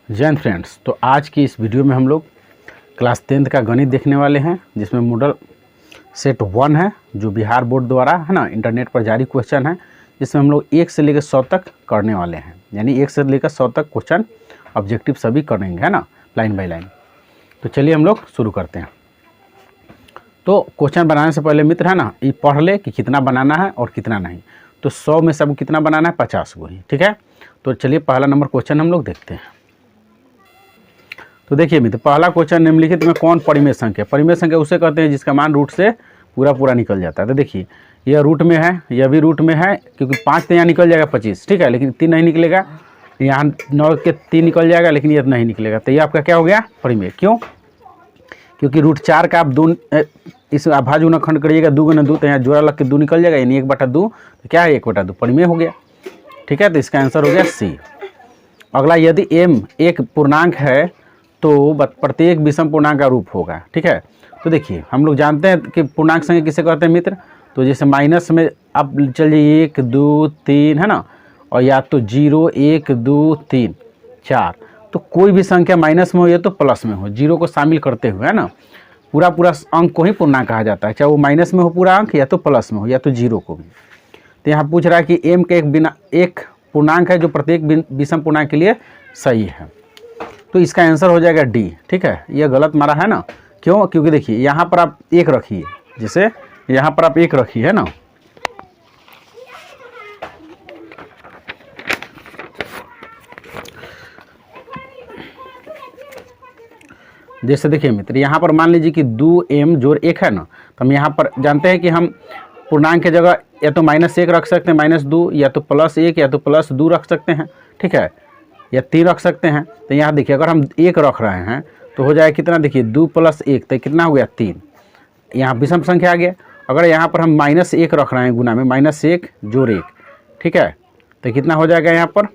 जय हिंद फ्रेंड्स। तो आज की इस वीडियो में हम लोग क्लास 10th का गणित देखने वाले हैं, जिसमें मॉडल सेट 1 है जो बिहार बोर्ड द्वारा है ना इंटरनेट पर जारी क्वेश्चन है, जिसमें हम लोग 1 से लेकर 100 तक करने वाले हैं। यानी 1 से लेकर 100 तक क्वेश्चन ऑब्जेक्टिव सभी करेंगे, है ना, लाइन बाय लाइन। तो चलिए हम लोग शुरू करते हैं। तो क्वेश्चन बनाने से पहले मित्र है ना, ये पढ़ ले कि कितना बनाना है और कितना नहीं। तो 100 में सब कितना बनाना है, 50 को ही, ठीक है। तो चलिए पहला नंबर क्वेश्चन हम लोग देखते हैं। तो देखिए मित्र, पहला क्वेश्चन निम्नलिखित में कौन परिमेय संख्या? परिमेय संख्या उसे कहते हैं जिसका मान रूट से पूरा निकल जाता है। तो देखिए यह रूट में है, यह भी रूट में है, क्योंकि 5 तो यहाँ निकल जाएगा 25, ठीक है, लेकिन 3 नहीं निकलेगा। यहाँ 9 के 3 निकल जाएगा, लेकिन यह नहीं निकलेगा। तो ये आपका क्या हो गया, परिमेय। क्यों? क्योंकि रूट 4 का आप 2 इस अभाज्य गुणनखंड करिएगा, 2 गुना 2, तो यहाँ जोड़ा लग के 2 निकल जाएगा, यानी 1/2। तो क्या है, 1/2 परिमेय हो गया, ठीक है। तो इसका आंसर हो गया सी। अगला, यदि m एक पूर्णांक है तो प्रत्येक विषम पूर्णांक का रूप होगा, ठीक है। तो देखिए हम लोग जानते हैं कि पूर्णांक संख्या किसे कहते हैं मित्र। तो जैसे माइनस में आप चलिए 1 2 3 है ना, और या तो 0 1 2 3 4। तो कोई भी संख्या माइनस में हो या तो प्लस में हो, 0 को शामिल करते हुए, है ना, पूरा अंक को ही पूर्णांक कहा जाता है, चाहे वो माइनस में हो पूरा अंक, या तो प्लस में हो, या तो 0 को भी। तो यहाँ पूछ रहा है कि m का एक पूर्णांक है जो प्रत्येक विषम पूर्णांक के लिए सही है। तो इसका आंसर हो जाएगा डी, ठीक है। यह गलत मारा है ना। क्यों? क्योंकि देखिए यहाँ पर आप 1 रखिए, जैसे यहाँ पर आप 1 रखिए, है ना, जैसे देखिए मित्र, यहाँ पर मान लीजिए कि 2m जोड़ 1 है ना। तो हम यहाँ पर जानते हैं कि हम पूर्णांक की जगह या तो -1 रख सकते हैं, -2, या तो +1 या तो +2 रख सकते हैं, ठीक है, या 3 रख सकते हैं। तो यहाँ देखिए अगर हम 1 रख रहे हैं तो हो जाएगा कितना, देखिए 2 + 1 तो कितना हो गया 3। यहाँ विषम संख्या आ गया। अगर यहाँ पर हम -1 रख रहे हैं गुना में, -1 जोड़ 1, ठीक है, तो कितना हो जाएगा यहाँ पर,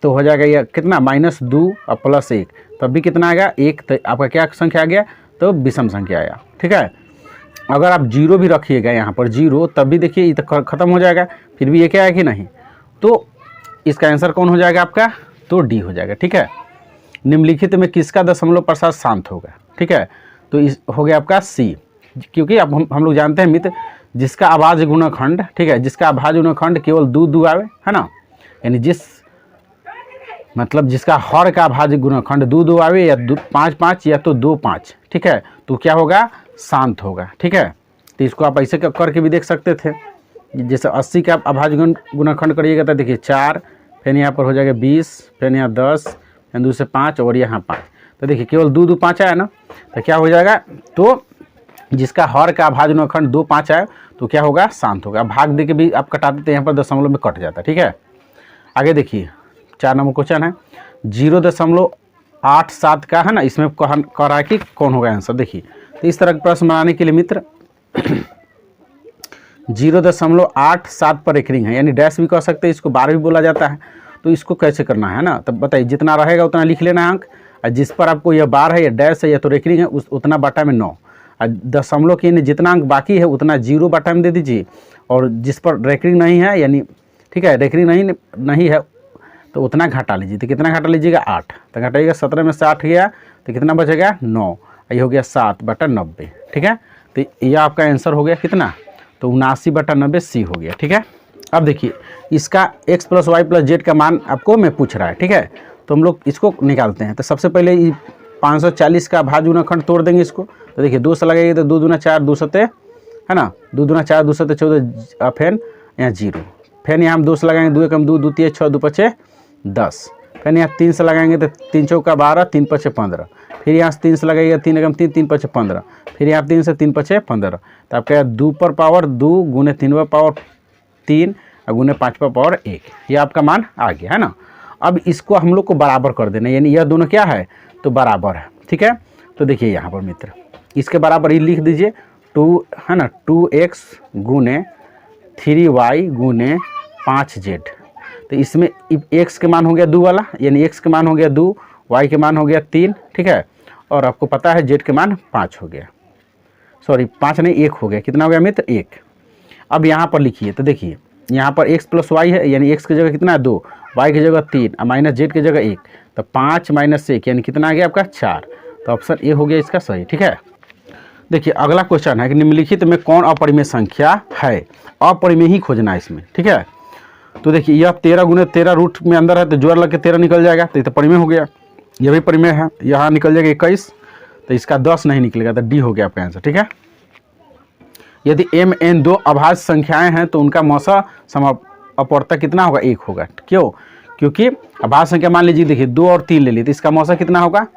तो हो जाएगा यह कितना, -2 और +1, तब भी कितना आएगा 1। तो आपका क्या संख्या आ गया, तो विषम संख्या आया, ठीक है। अगर आप 0 भी रखिएगा यहाँ पर 0, तब भी देखिए ये तो खत्म हो जाएगा, फिर भी ये क्या है कि नहीं। तो इसका आंसर कौन हो जाएगा आपका, तो डी हो जाएगा, ठीक है। निम्नलिखित में किसका दशमलव प्रसाद शांत होगा, ठीक है। तो इस हो गया आपका सी, क्योंकि अब हम लोग जानते हैं मित्र, जिसका अभाज्य गुणनखंड, ठीक है, जिसका अभाज्य गुणनखंड केवल 2 2 आवे, है ना, यानी जिसका हर का अभाज्य गुणनखंड 2 2 आवे, या 5 5, या तो 2 5, ठीक है, तो क्या होगा, शांत होगा, ठीक है। तो इसको आप ऐसे करके भी देख सकते थे। जैसे 80 का अभाज्य गुणनखंड करिएगा तो देखिए 4, फिर यहाँ पर हो जाएगा 20, फिर यहाँ 10, फिर 2 से 5 और यहाँ 5। तो देखिए केवल 2 2 5 आया ना, तो क्या हो जाएगा, तो जिसका हर का अभाज्य गुणनखंड 2 5 आया तो क्या होगा, शांत होगा। भाग दे के भी आप कटाते थे, यहाँ पर दशमलव में कट जाता, ठीक है। आगे देखिए 4 नंबर क्वेश्चन है, 0.87 का है ना, इसमें कह रहा है कि कौन होगा आंसर। देखिए तो इस तरह का प्रश्न बनाने के लिए मित्र 0.87 पर एक रिंग है, यानी डैश भी कह सकते हैं, इसको बार भी बोला जाता है। तो इसको कैसे करना है ना, तब बताइए, जितना रहेगा उतना लिख लेना है अंक, और जिस पर आपको यह बार है, या डैश है, या तो रेखरिंग है, उतना बटा में 9, और दशमलव के यानी जितना अंक बाकी है उतना 0 बटा में दे दीजिए, और जिस पर रेखरिंग नहीं है, यानी ठीक है, रेखरिंग नहीं है तो उतना घटा लीजिए। तो कितना घटा लीजिएगा, 8। तो घटाइएगा, 17 में से 8 गया तो कितना बचेगा, 9। ये हो गया 7/90, ठीक है। तो यह आपका आंसर हो गया कितना, तो 79/90 सी हो गया, ठीक है। अब देखिए इसका x + y + z का मान आपको मैं पूछ रहा है, ठीक है। तो हम लोग इसको निकालते हैं। तो सबसे पहले 540 का अभाज्य गुणनखंड तोड़ देंगे इसको। तो देखिए 2 से लगाइए तो 2 दूना 4, 2 सते, है ना, 2 दूना 4, 2 सते 14, फिर यहाँ 0, फिर यहाँ हम 2 से लगाएंगे, 2 एकम 2, 2 तिया 6, 2 पचे 10, फिर यहाँ 3 से लगाएंगे तो 3 चौका 12, 3 पचे 15, फिर यहाँ से 3 से लगाइएगा, 3 एकम 3, 3 पचे 15, फिर यहाँ 3 से 3 पचे 15। तो आपका 2 पर पावर 2 गुने 3 पर पावर 3 और गुने 5 पर पावर 1, ये आपका मान आ गया, है ना। अब इसको हम लोग को बराबर कर देना, यानी यह दोनों क्या है, तो बराबर है, ठीक है। तो देखिए यहाँ पर मित्र इसके बराबर ही लिख दीजिए, 2 है ना, 2x गुने 3y गुने 5z। तो इसमें x के मान हो गया 2 वाला, यानी x के मान हो गया 2, y के मान हो गया 3, ठीक है, और आपको पता है z के मान 5 हो गया, सॉरी 5 नहीं 1 हो गया। कितना हो गया मित्र, 1। अब यहाँ पर लिखिए, तो देखिए यहाँ पर x + y है, यानी x की जगह कितना है 2, y की जगह 3 और माइनस जेड की जगह 1, तो 5 माइनस 1 यानी कितना आ गया आपका 4। तो ऑप्शन ए हो गया इसका सही। ठीक है, देखिए अगला क्वेश्चन है कि निम्नलिखित में कौन अपरिमेय संख्या है। अपरिमेय ही खोजना है इसमें। ठीक है, तो देखिए यह 13 गुने 13 रूट में अंदर है तो जोड़ लग के 13 निकल जाएगा, तो ये तो परिमेय हो गया। यह भी परिमेय है, यहाँ निकल जाएगा 21, तो इसका 10 नहीं निकलेगा, तो डी हो गया आपका आंसर। ठीक है, यदि m n दो अभाज्य संख्याएं हैं तो उनका मौसा समापवर्तक कितना होगा, 1 होगा। क्यों, क्योंकि अभाज्य संख्या मान लीजिए देखिए 2 और 3 ले ली, तो इसका मौसा कितना होगा।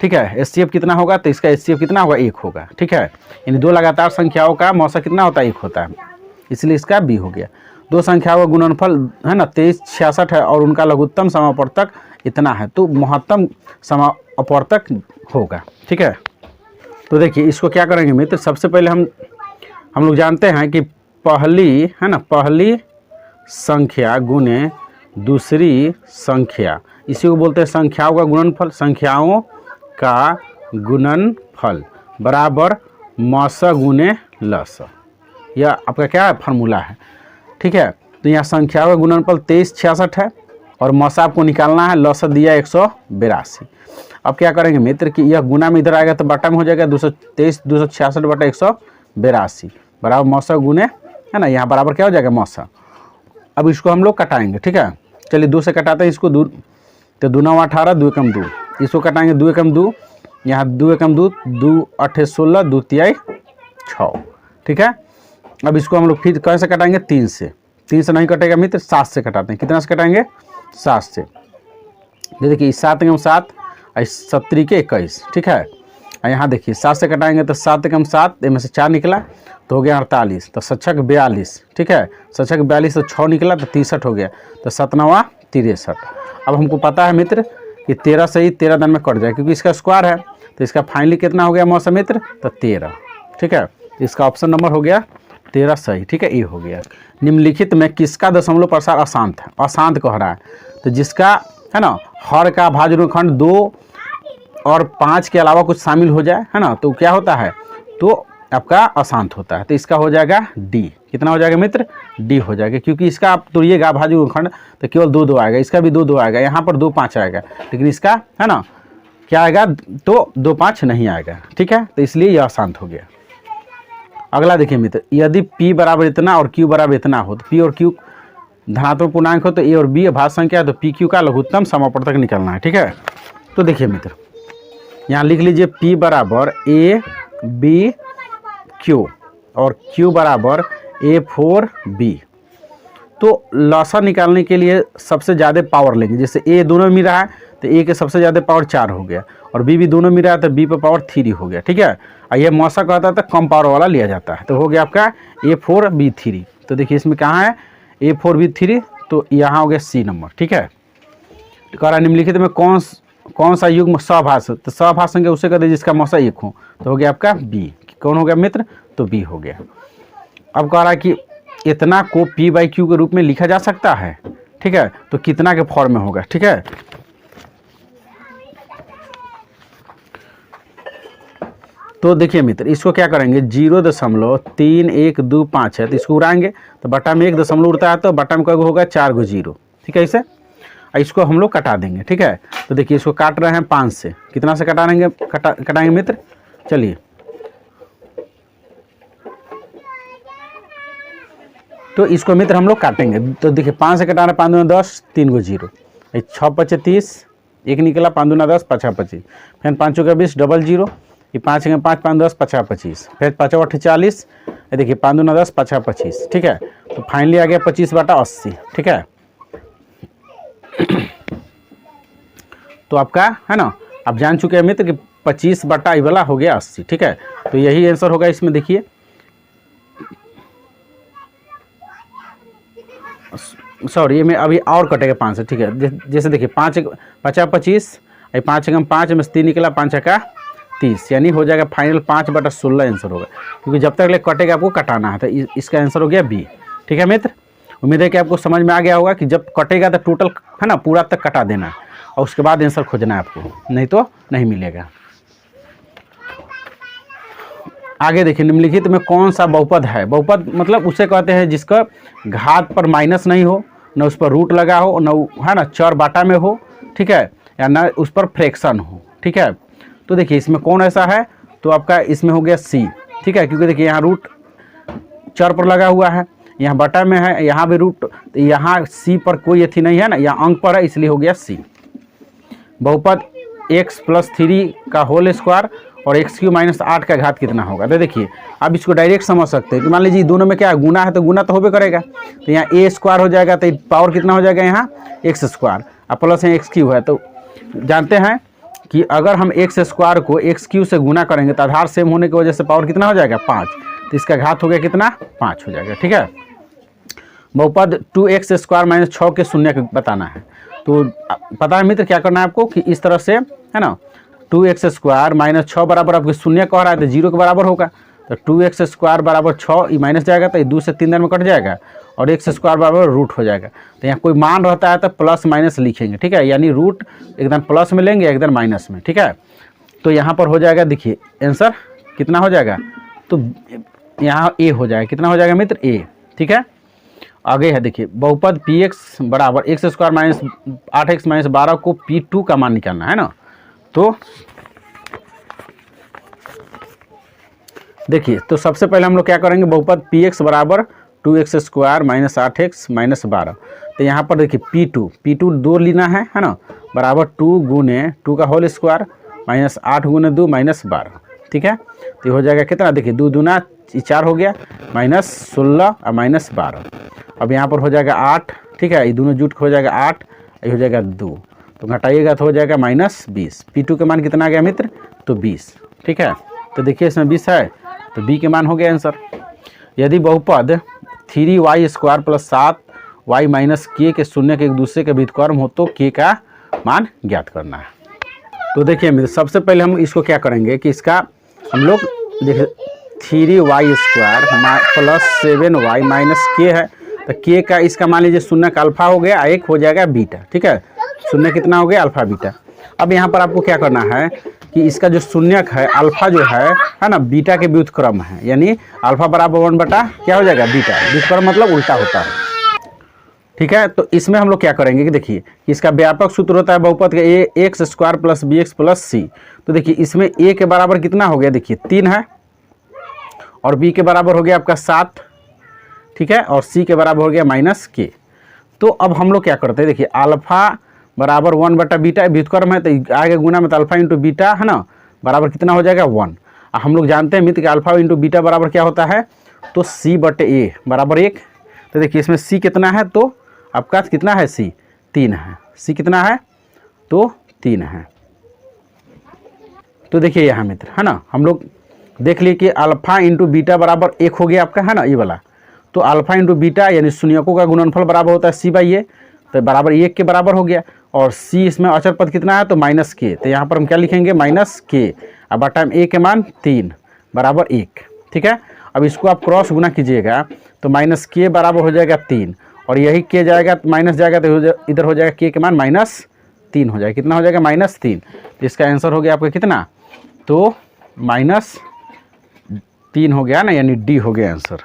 ठीक है, HCF कितना होगा, तो इसका HCF कितना होगा, 1 होगा। ठीक है, यानी दो लगातार संख्याओं का मौसा कितना होता है, 1 होता है, इसलिए इसका बी हो गया। दो संख्याओं का गुणनफल है ना 2366 है और उनका लघुत्तम समापवर्तक इतना है, तो महत्तम समापवर्तक होगा। ठीक है, तो देखिए इसको क्या करेंगे मित्र, सबसे पहले हम लोग जानते हैं कि पहली है ना, पहली संख्या गुने दूसरी संख्या, इसी को बोलते हैं संख्याओं का गुणनफल। संख्याओं का गुणनफल बराबर मौसा गुने लस, यह आपका क्या फार्मूला है। ठीक है, तो यहाँ संख्याओं का गुणनफल 2366 है और मौसा आपको निकालना है, लस दिया 182। अब क्या करेंगे मित्र कि यह गुना में इधर आएगा तो बटा में हो जाएगा 266 बटा 182 बराबर मौसा गुने है ना, यहाँ बराबर क्या हो जाएगा मौसा। अब इसको हम लोग कटाएंगे। ठीक है, चलिए 2 से कटाते हैं इसको, तो 2 9 18, 2 एकम 2, इसको कटाएंगे 2 एकम 2, यहाँ 2 एकम 2, 2 8 16, 2 तिहाई 6। ठीक है, अब इसको हम लोग फिर कैसे कटाएंगे, 3 से। 3 से नहीं कटेगा मित्र, 7 से कटाते हैं। कितना से कटाएंगे, 7 से। देखिए 7 एकम 7, 7 के 21। ठीक है, यहाँ देखिए 7 से कटाएंगे तो 7 एकम 7, इनमें से 4 निकला तो हो गया 48, तो 7 42। ठीक है, 7 42 तो 6 निकला तो 63 हो गया, तो 7 9 63। अब हमको पता है मित्र कि 13 से ही 13 दिन में कट जाए, क्योंकि इसका स्क्वायर है, तो इसका फाइनली कितना हो गया मौसा मित्र, तो 13। ठीक है, इसका ऑप्शन नंबर हो गया 13 सही। ठीक है, ये हो गया। निम्नलिखित में किसका दशमलव प्रसार अशांत है, अशांत कह रहा है, तो जिसका है ना हर का भाज्य रेखंड 2 और 5 के अलावा कुछ शामिल हो जाए है ना, तो क्या होता है, तो आपका अशांत होता है। तो इसका हो जाएगा डी। कितना हो जाएगा मित्र, डी हो जाएगा, क्योंकि इसका आप तोड़िएगा भाज्य रेखंड तो केवल 2 2 आएगा, इसका भी 2 2 आएगा, यहाँ पर 2 5 आएगा, लेकिन इसका है ना क्या आएगा, तो 2 5 नहीं आएगा। ठीक है, तो इसलिए यह अशांत हो गया। अगला देखिए मित्र, यदि p बराबर इतना और q बराबर इतना हो, तो p और q धनात्मक पूर्णांक हो, तो a और b अभाज्य संख्या है, तो p q का लघुत्तम समापवर्तक निकालना है। ठीक है, तो देखिए मित्र यहाँ लिख लीजिए p बराबर a b q और q बराबर a4 b। तो लसा निकालने के लिए सबसे ज़्यादा पावर लेंगे, जैसे a दोनों में मिल रहा है तो a के सबसे ज़्यादा पावर 4 हो गया, और b भी दोनों मिल रहा है तो b पर पावर 3 हो गया। ठीक है, और ये मौसा कहता है तो कम पावर वाला लिया जाता है, तो हो गया आपका a4 b3। तो देखिए इसमें कहाँ है a4 b3, तो यहाँ हो गया सी नंबर। ठीक है, तो कह रहा निम्नलिखित में कौन सा युग्म सभाज्य, तो सभाज्य संख्या उसे कहते हैं जिसका मौसा 1 हो, तो हो गया आपका बी। कौन हो गया मित्र, तो बी हो गया। अब कह रहा है कि इतना को p/q के रूप में लिखा जा सकता है। ठीक है, तो कितना के फॉर्म में होगा। ठीक है, तो देखिए मित्र इसको क्या करेंगे, 0.3125 है, तो इसको उड़ाएंगे तो बटा में 1 दशमलव उड़ता है, तो बटा में कब होगा 4 गो 0। ठीक है, इसे इसको हम लोग कटा देंगे। ठीक है, तो देखिए इसको काट रहे हैं 5 से, कितना से कटाएंगे मित्र, चलिए तो इसको मित्र हम लोग काटेंगे। तो देखिए 5 से कटाना, 5 दूना 10, 3 गो 0, 6 5 30, 1 निकला, 5 दूना 10, 5 25, फिर 5 चौका 20, डबल 0, ये 5 5 5 10, 5 25, फिर 5 8 40, ये देखिए 5 दूना 10, 5 25। ठीक है, तो फाइनली आ गया 25/80। ठीक है, तो आपका है ना आप जान चुके हैं मित्र कि 25/ये वाला हो गया 80। ठीक है, तो यही आंसर होगा इसमें। देखिए सॉरी, ये में अभी और कटेगा 5 से। ठीक है, जैसे देखिए 5 50 25, 5 एकम 5 में 3 निकला, 5 का 30, यानी हो जाएगा फाइनल 5/16 आंसर होगा, क्योंकि जब तक ले कटेगा आपको कटाना है, तो इसका आंसर हो गया बी। ठीक है मित्र, उम्मीद है कि आपको समझ में आ गया होगा कि जब कटेगा तो टोटल है ना पूरा तक कटा देना है, और उसके बाद आंसर खोजना है आपको, नहीं तो नहीं मिलेगा। आगे देखिए निम्नलिखित में कौन सा बहुपद है। बहुपद मतलब उसे कहते हैं जिसका घात पर माइनस नहीं हो न उस पर रूट लगा हो, न है ना चर बाटा में हो, ठीक है, या न उस पर फ्रैक्शन हो, ठीक है। तो देखिए इसमें कौन ऐसा है, तो आपका इसमें हो गया सी, ठीक है, क्योंकि देखिए यहाँ रूट चर पर लगा हुआ है, यहाँ बटा में है, यहाँ भी रूट, यहाँ सी पर कोई अथी नहीं है ना, यहाँ अंक पर है, इसलिए हो गया सी। बहुपद x + 3 का होल स्क्वायर और x³ - 8 का घात कितना होगा। तो देखिए आप इसको डायरेक्ट समझ सकते हैं कि मान लीजिए दोनों में क्या गुना है, तो गुना तो होबे करेगा, तो यहाँ a² हो जाएगा, तो पावर कितना हो जाएगा यहाँ x² और प्लस यहाँ x³ है। तो जानते हैं कि अगर हम x² को x³ से गुना करेंगे तो आधार सेम होने की वजह से पावर कितना हो जाएगा 5, तो इसका घात हो गया कितना 5 हो जाएगा, ठीक है। बहुपद 2x² - 6 के शून्य के बताना है। तो पता है मित्र क्या करना है आपको कि इस तरह से, है ना, 2x² - 6 बराबर आपके शून्य कह रहा है तो 0 के बराबर होगा, तो 2x² = 6, ये माइनस जाएगा तो ये 2 से 3 दिन में कट जाएगा और x² बराबर रूट हो जाएगा। तो यहाँ कोई मान रहता है तो प्लस माइनस लिखेंगे, ठीक है, यानी रूट एकदम प्लस में लेंगे एकदम माइनस में, ठीक है। तो यहाँ पर हो जाएगा, देखिए आंसर कितना हो जाएगा, तो यहाँ a हो जाएगा, कितना हो जाएगा मित्र a, ठीक है। आगे है देखिए बहुपद px बराबर x² - 8x - 12 को p2 का मान निकालना है ना। तो देखिए तो सबसे पहले हम लोग क्या करेंगे, बहुपद px बराबर 2x² - 8x - 12, तो यहाँ पर देखिए p2 2 लेना है ना, बराबर 2 गुने 2 का होल स्क्वायर माइनस 8 गुने 2 माइनस 12, ठीक है। तो ये हो जाएगा कितना, देखिए 2 दूना 4 हो गया, -16 और -12। अब यहाँ पर हो जाएगा 8, ठीक है, ये दोनों जुट हो जाएगा 8, ये हो जाएगा 2, तो घटाइएगा तो हो जाएगा -20। p2 का मान कितना आ गया मित्र, तो 20, ठीक है। तो देखिए इसमें 20 है, तो b के मान हो गया आंसर। यदि बहुपद 3y² + 7y - k के शून्य के एक दूसरे के व्युत्क्रम हो तो k का मान ज्ञात करना है। तो देखिए मित्र सबसे पहले हम इसको क्या करेंगे कि इसका हम लोग देखिए 3y² + 7y - k है, तो k का इसका मान लीजिए शून्य का अल्फा हो गया, एक हो जाएगा बीटा, ठीक है, शून्य कितना हो गया अल्फा बीटा। अब यहाँ पर आपको क्या करना है कि इसका जो शून्यक है अल्फा जो है ना, बीटा के व्युत्क्रम है, यानी अल्फा बराबर 1 बटा क्या हो जाएगा बीटा, व्युत्क्रम मतलब उल्टा होता है, ठीक है। तो इसमें हम लोग क्या करेंगे कि देखिए इसका व्यापक सूत्र होता है बहुपद का x² + bx + c। तो देखिए इसमें a के बराबर कितना हो गया, देखिए 3 है, और b के बराबर हो गया आपका 7, ठीक है, और c के बराबर हो गया -k। तो अब हम लोग क्या करते हैं, देखिए अल्फा बराबर 1 बटा बीटा व्युत्क्रम है, तो आगे गुना में तो अल्फा इंटू बीटा है ना, बराबर कितना हो जाएगा 1। हम लोग जानते हैं मित्र कि अल्फा इंटू बीटा बराबर क्या होता है, तो c/a बराबर 1। तो देखिए इसमें c कितना है, तो आपका कितना है, c 3 है, c कितना है, तो 3 है। तो देखिए यहाँ मित्र है ना, हम लोग देख लिए कि अल्फा इंटू बीटा बराबर 1 हो गया आपका, है ना, ये वाला। तो अल्फा इंटू बीटा यानी शून्यकों का गुणनफल बराबर होता है c/a, तो बराबर 1 के बराबर हो गया, और c इसमें अचर पद कितना है, तो -k। तो यहाँ पर हम क्या लिखेंगे -k, अब बटा में a के मान 3 बराबर 1, ठीक है। अब इसको आप क्रॉस गुना कीजिएगा तो -k बराबर हो जाएगा 3, और यही k जाएगा माइनस जाएगा तो इधर हो जाएगा k के मान -3 हो जाएगा, कितना हो जाएगा -3। तो इसका आंसर हो गया आपका कितना, तो -3 हो गया ना, यानी डी हो गया आंसर।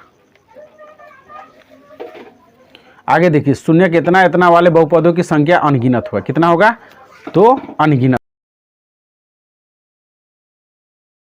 आगे देखिए शून्य के इतना वाले बहुपदों की संख्या अनगिनत होगा, कितना होगा, तो अनगिनत।